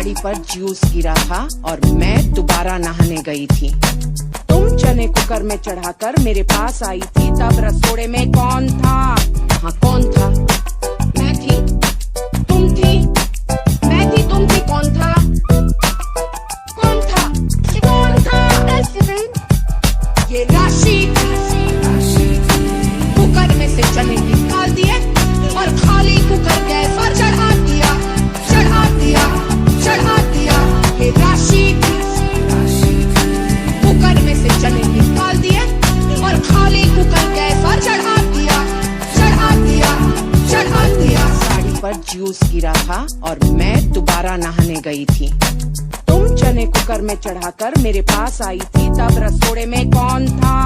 साड़ी पर जूस गिरा था और मैं दोबारा नहाने गई थी। तुम चने कुकर में चढ़ाकर मेरे पास आई थी, तब रसोड़े में कौन था? हाँ कौन था? मैं थी, तुम थी, मैं थी, तुम थी, कौन था? कौन था? कौन था? ये राशि कुकर में से चने निकाल दिए और खाली कुकर गैस पर चढ़ा दिया, चढ़ा दिया, चढ़ा दिया। ये राशि कुकर में से चने निकाल दिए और खाली कुकर गैस पर चढ़ा दिया, चढ़ा दिया, चढ़ा दिया। साड़ी पर जूस गिरा था और मैं दोबारा नहाने गई थी। तुम चने कुकर में चढ़ाकर मेरे पास आई थी, तब रसोड़े में कौन था?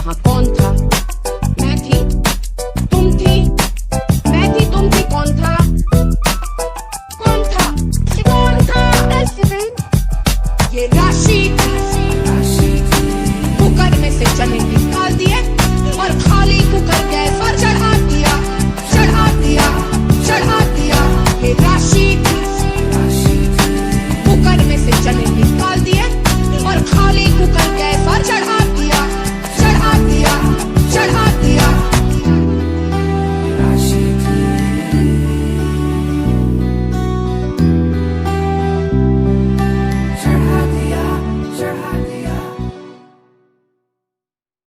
हाँ कौन था? मैं थी, तुम थी, मैं थी, तुम थी, कौन था? कौन था? कौन था? ये राशि